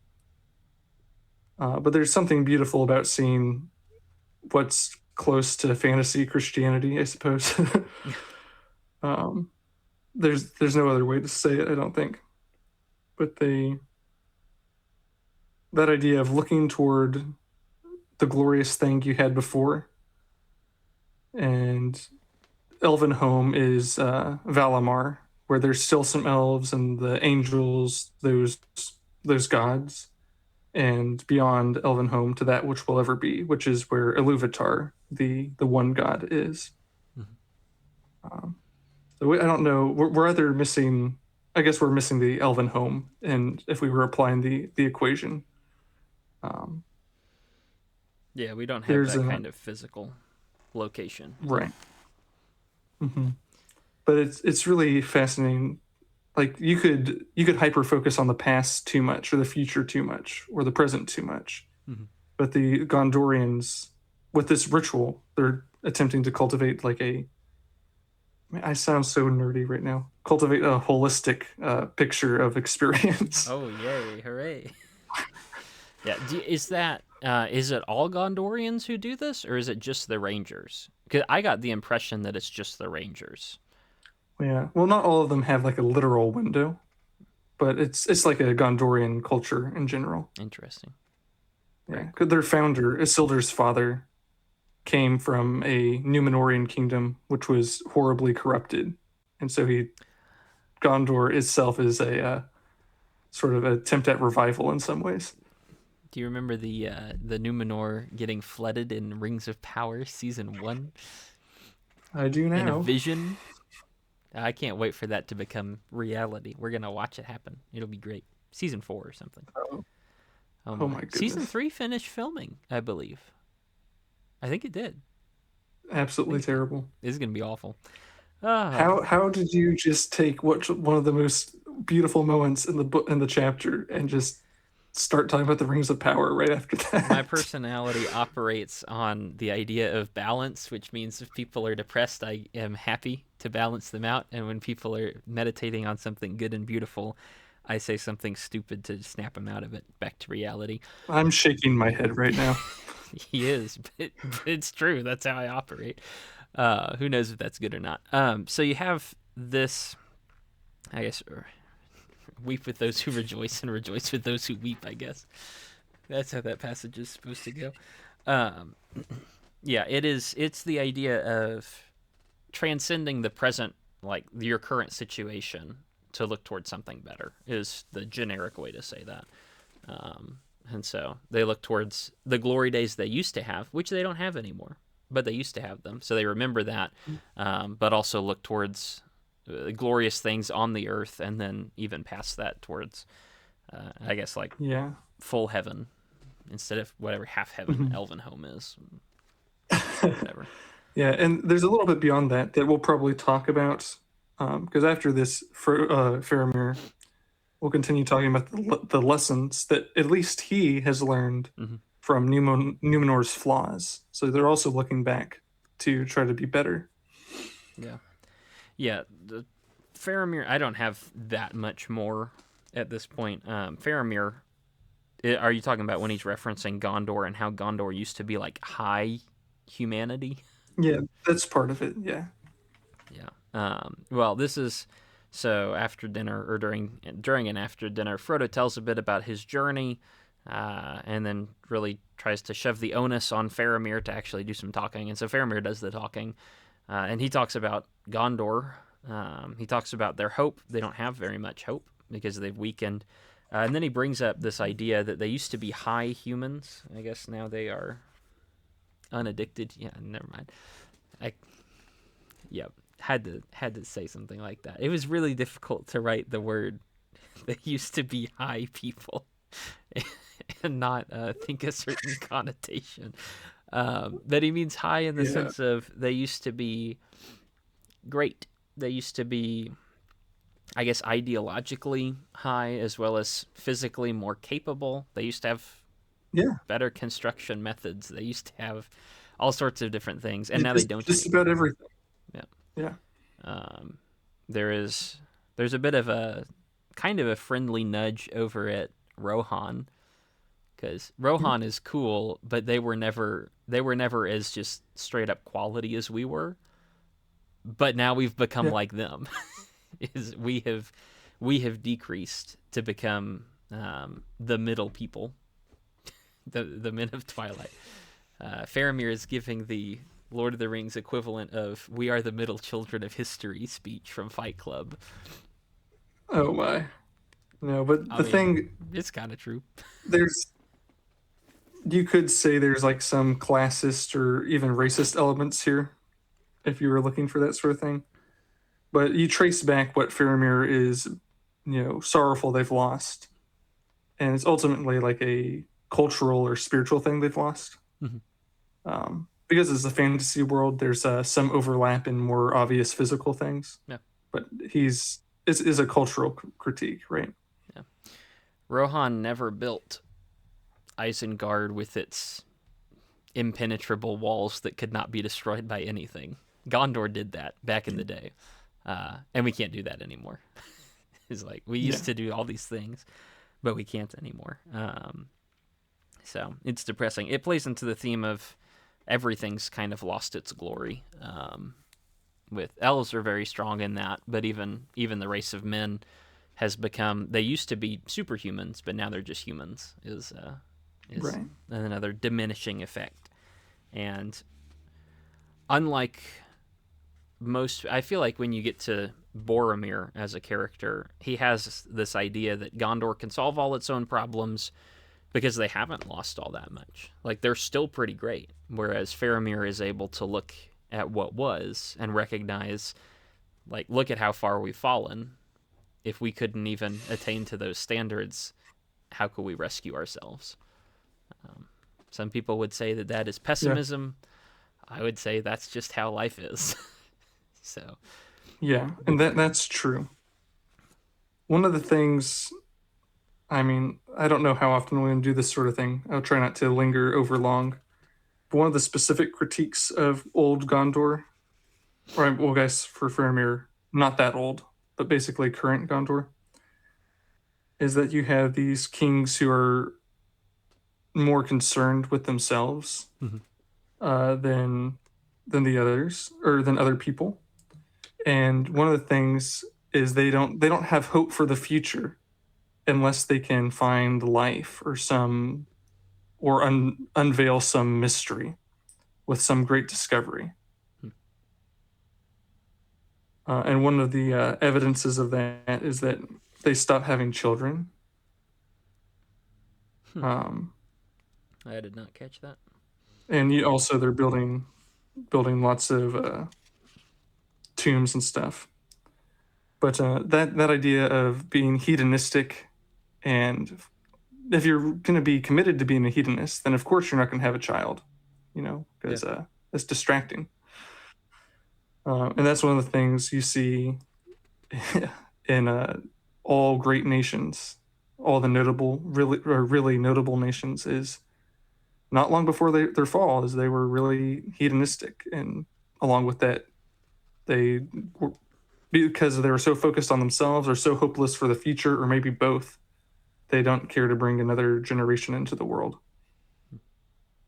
But there's something beautiful about seeing what's close to fantasy Christianity, I suppose. There's no other way to say it, I don't think. But that idea of looking toward the glorious thing you had before, and Elven home is Valamar, where there's still some elves and the angels, those gods, and beyond Elven home to that which will ever be, which is where Iluvatar, the one god, is. So I don't know. We're either missing. I guess we're missing the Elven home, and if we were applying the equation. Yeah, we don't have that kind of physical location. Right. Mm-hmm. But it's really fascinating. Like you could hyper focus on the past too much, or the future too much, or the present too much. But the Gondorians, with this ritual, they're attempting to cultivate like I sound so nerdy right now. Cultivate a holistic picture of experience. Oh, yay, hooray. Yeah, is it all Gondorians who do this, or is it just the Rangers? Because I got the impression that it's just the Rangers. Yeah, well, not all of them have like a literal window, but it's like a Gondorian culture in general. Interesting. Yeah, because their founder, Isildur's father, came from a Numenorian kingdom which was horribly corrupted, and so Gondor itself is a sort of attempt at revival in some ways. Do you remember the Numenor getting flooded in Rings of Power season 1 I do in a now. vision? I can't wait for that to become reality. We're gonna watch it happen. It'll be great. Season 4 or something. Oh, Oh oh my! my Season goodness. 3 finished filming, I believe. I think it did. I Absolutely think it did. terrible. This is gonna be awful. Ah, How did you just take one of the most beautiful moments in the book in the chapter and just start talking about the Rings of Power right after my that? personality operates on the idea of balance, which means if people are depressed, I am happy to balance them out. And when people are meditating on something good and beautiful, I say something stupid to snap them out of it back to reality. I'm shaking my head right now. He is, but it's true. That's how I operate. Who knows if that's good or not? So you have this, I guess, weep with those who rejoice and rejoice with those who weep, I guess. That's how that passage is supposed to go. Um, yeah, it is. It's the idea of transcending the present, like your current situation, to look towards something better. Is the generic way to say that. And so they look towards the glory days they used to have, which they don't have anymore, but they used to have them. So they remember that, but also look towards glorious things on the earth, and then even past that towards, I guess, like Yeah. full heaven instead of whatever half heaven Mhm. elven home is. Whatever. Yeah, and there's a little bit beyond that that we'll probably talk about because after this, Faramir will continue talking about the lessons that at least he has learned Mm-hmm. from Numenor's flaws. So they're also looking back to try to be better. Yeah. Yeah. The Faramir, I don't have that much more at this point. Faramir, are you talking about when he's referencing Gondor and how Gondor used to be like high humanity? Yeah, that's part of it. Yeah. Yeah. Well, this is so after dinner or during and after dinner, Frodo tells a bit about his journey, and then really tries to shove the onus on Faramir to actually do some talking. And so Faramir does the talking, and he talks about Gondor. He talks about their hope. They don't have very much hope because they've weakened. And then he brings up this idea that they used to be high humans. I guess now they are unaddicted. Yeah, never mind. I Yep. Had to say something like that. It was really difficult to write the word they used to be high people and not think a certain connotation. But he means high in the Yeah. sense of they used to be great. They used to be, I guess, ideologically high as well as physically more capable. They used to have Yeah. better construction methods. They used to have all sorts of different things, and now they don't Just anymore. about everything. Yeah. Yeah. Um, there's a bit of a kind of a friendly nudge over at Rohan because Yeah. Rohan is cool, but they were never as just straight up quality as we were. But now we've become Yeah. like them. Is we have decreased to become the middle people, the men of Twilight. Faramir is giving the Lord of the Rings equivalent of "We are the middle children of history" speech from Fight Club. Oh my. No, but I the mean, thing it's kind of true. there's you could say there's like some classist or even racist elements here if you were looking for that sort of thing. But you trace back what Faramir is, sorrowful they've lost, and it's ultimately like a cultural or spiritual thing they've lost. Mhm. Because it's a fantasy world, there's some overlap in more obvious physical things, Yeah, but is a cultural critique, right? yeah. Rohan never built Isengard with its impenetrable walls that could not be destroyed by anything. Gondor did that back in the day, and we can't do that anymore. It's like we Yeah, used to do all these things, but we can't anymore. So it's depressing. It plays into the theme of everything's kind of lost its glory. With elves are very strong in that, but even the race of men has become. They used to be superhumans, but now they're just humans. Is right. another diminishing effect. And unlike most, I feel like when you get to Boromir as a character, he has this idea that Gondor can solve all its own problems because they haven't lost all that much. Like, they're still pretty great. Whereas Faramir is able to look at what was and recognize, like, look at how far we've fallen. If we couldn't even attain to those standards, how could we rescue ourselves? Some people would say that that is pessimism. Yeah. I would say that's just how life is. So. Yeah, and that's true. One of the things, I mean, I don't know how often we're going to do this sort of thing. I'll try not to linger over long. But one of the specific critiques of old Gondor, or well, guys, for Faramir, not that old, but basically current Gondor, is that you have these kings who are more concerned with themselves than the others, or than other people. And one of the things is they don't have hope for the future unless they can find life or unveil some mystery with some great discovery. And one of the evidences of that is that they stop having children. I did not catch that. And they're building lots of tombs and stuff. But that idea of being hedonistic, and if you're going to be committed to being a hedonist, then of course you're not going to have a child, because that's distracting. And that's one of the things you see in all great nations, all the really notable nations, is not long before their fall, is they were really hedonistic, and along with that, they were, because they were so focused on themselves or so hopeless for the future, or maybe both, they don't care to bring another generation into the world.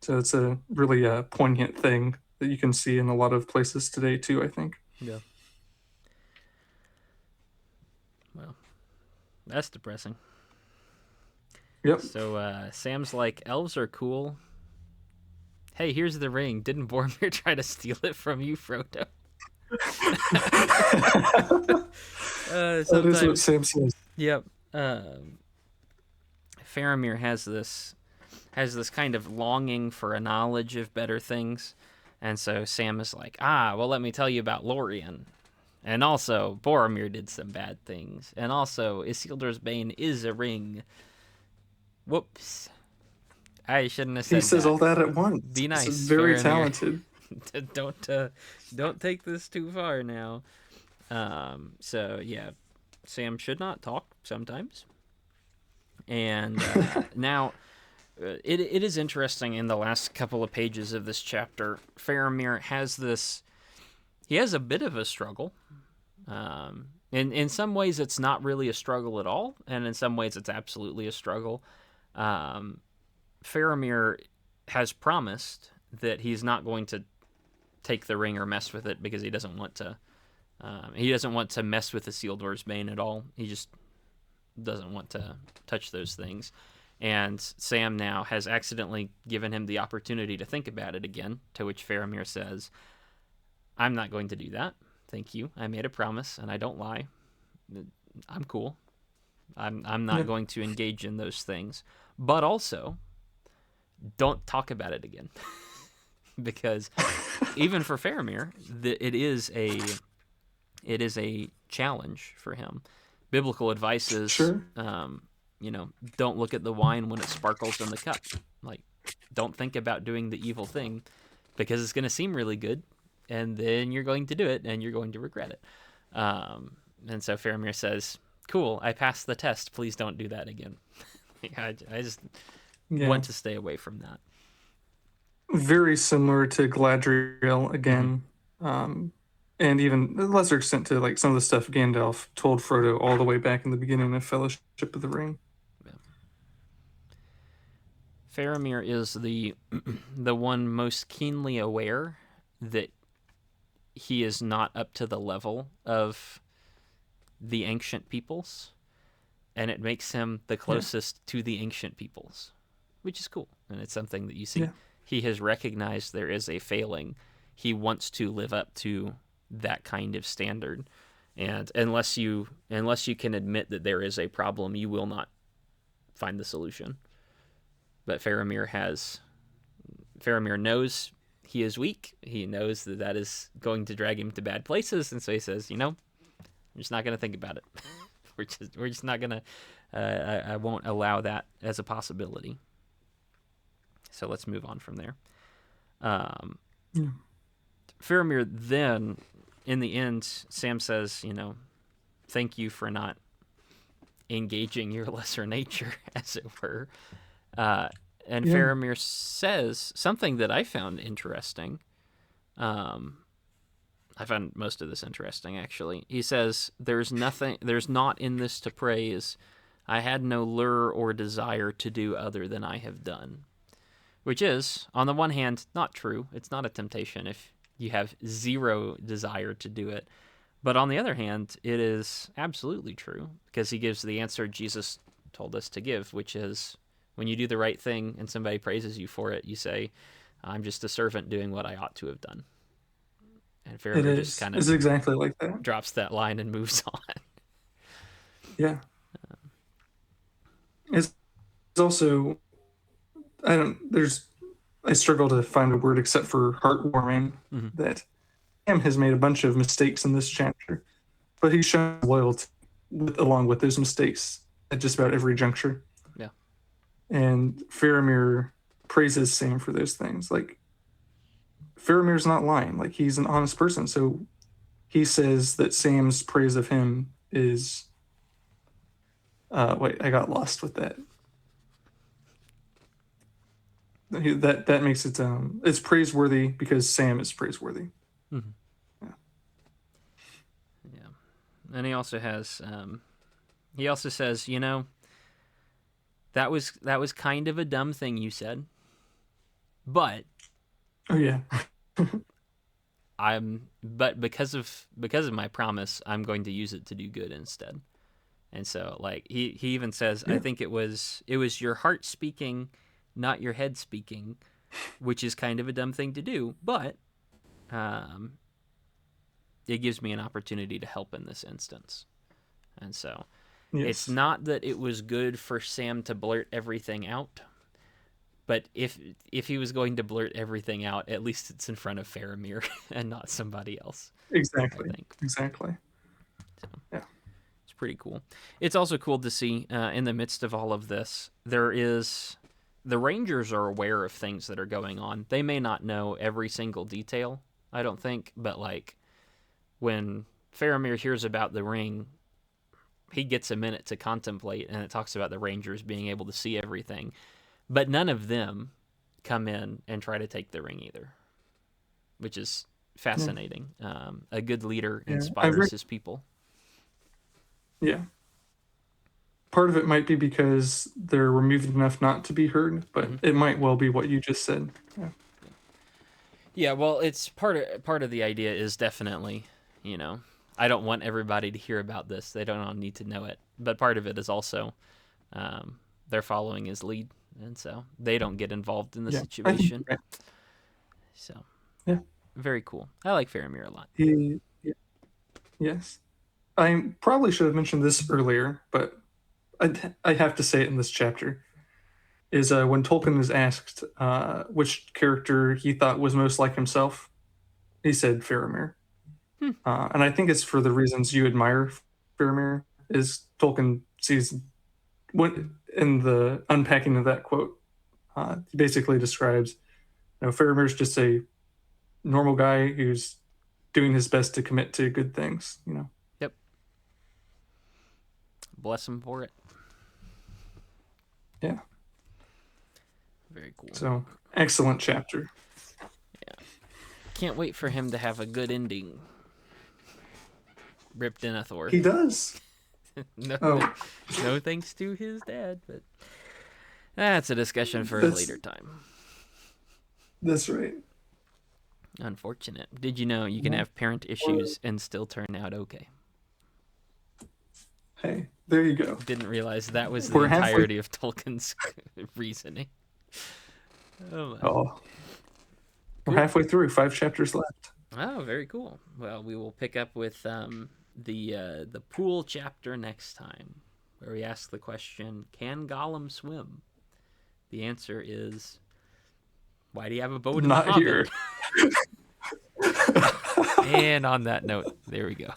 So it's a really poignant thing that you can see in a lot of places today too, I think. Yeah. Well, that's depressing. Yep. So Sam's like, elves are cool. Hey, here's the ring. Didn't Boromir try to steal it from you, Frodo? That is what Sam says. Yep. Faramir has this kind of longing for a knowledge of better things, and so Sam is like, well, let me tell you about Lorien. And also, Boromir did some bad things. And also, Isildur's Bane is a ring. Whoops. I shouldn't have said that. He says all that at once. Be nice. This is very talented. Don't take this too far now. So yeah, Sam should not talk sometimes. And now, it is interesting in the last couple of pages of this chapter. Faramir has this. He has a bit of a struggle. In some ways, it's not really a struggle at all, and in some ways, it's absolutely a struggle. Faramir has promised that he's not going to take the ring or mess with it because he doesn't want to. He doesn't want to mess with Isildur's Bane at all. He just doesn't want to touch those things. And Sam now has accidentally given him the opportunity to think about it again, to which Faramir says, I'm not going to do that. Thank you. I made a promise, and I don't lie. I'm cool. I'm not going to engage in those things. But also, don't talk about it again. Because even for Faramir, it is a challenge for him. Biblical advice is, sure. Don't look at the wine when it sparkles in the cup. Like, don't think about doing the evil thing because it's going to seem really good, and then you're going to do it, and you're going to regret it. And so Faramir says, cool, I passed the test. Please don't do that again. I just want to stay away from that. Very similar to Galadriel again. And even to a lesser extent to like some of the stuff Gandalf told Frodo all the way back in the beginning of Fellowship of the Ring. Yeah. Faramir is the one most keenly aware that he is not up to the level of the ancient peoples, and it makes him the closest to the ancient peoples, which is cool. And it's something that you see. Yeah. He has recognized there is a failing he wants to live up to that kind of standard. And unless you can admit that there is a problem, you will not find the solution. But Faramir knows he is weak. He knows that is going to drag him to bad places, and so he says, I'm just not going to think about it. we're just not going to. I won't allow that as a possibility. So let's move on from there. Faramir then, in the end, Sam says, thank you for not engaging your lesser nature, as it were. And Faramir says something that I found interesting. I found most of this interesting, actually. He says, there's not in this to praise. I had no lure or desire to do other than I have done. Which is, on the one hand, not true. It's not a temptation if you have zero desire to do it. But on the other hand, it is absolutely true, because he gives the answer Jesus told us to give, which is, when you do the right thing and somebody praises you for it, you say, I'm just a servant doing what I ought to have done. And Faramir just kind of exactly like that. Drops that line and moves on. Yeah. It's also, I struggle to find a word except for heartwarming, that Sam has made a bunch of mistakes in this chapter, but he's shown loyalty along with those mistakes at just about every juncture. Yeah. And Faramir praises Sam for those things. Like, Faramir's not lying. Like, he's an honest person. So he says that Sam's praise of him is... wait, I got lost with that. That makes it... it's praiseworthy because Sam is praiseworthy. Mm-hmm. Yeah. And he also has... he also says, that was kind of a dumb thing you said, but... Oh, yeah. But because of my promise, I'm going to use it to do good instead. And so, like, he even says, I think it was your heart speaking, not your head speaking, which is kind of a dumb thing to do, but it gives me an opportunity to help in this instance. And so it's not that it was good for Sam to blurt everything out, but if he was going to blurt everything out, at least it's in front of Faramir and not somebody else. Exactly. Exactly. So, yeah. It's pretty cool. It's also cool to see in the midst of all of this, the Rangers are aware of things that are going on. They may not know every single detail, I don't think, but like when Faramir hears about the ring, he gets a minute to contemplate, and it talks about the Rangers being able to see everything. But none of them come in and try to take the ring either, which is fascinating. A good leader inspires his people. Yeah. Part of it might be because they're removed enough not to be heard, but it might well be what you just said. Yeah, well, it's part of the idea is definitely, I don't want everybody to hear about this. They don't all need to know it. But part of it is also they're following his lead. And so they don't get involved in the situation. So, very cool. I like Faramir a lot. Yes. I probably should have mentioned this earlier, but I have to say it in this chapter, is when Tolkien was asked which character he thought was most like himself, he said Faramir. And I think it's for the reasons you admire Faramir, is Tolkien sees... in the unpacking of that quote, he basically describes, Faramir's just a normal guy who's doing his best to commit to good things, Yep. Bless him for it. Yeah. Very cool. So, excellent chapter. Yeah. Can't wait for him to have a good ending. Rip Denethor. He does. No thanks to his dad, but that's a discussion for a later time. That's right. Unfortunate. Did you know you can have parent issues and still turn out okay? Hey, there you go. Didn't realize that was the entirety of Tolkien's reasoning. Oh. We're halfway through. 5 chapters left. Oh, very cool. Well, we will pick up with the pool chapter next time, where we ask the question: Can Gollum swim? The answer is, why do you have a boat in the Not Hobbit? here. And on that note, there we go.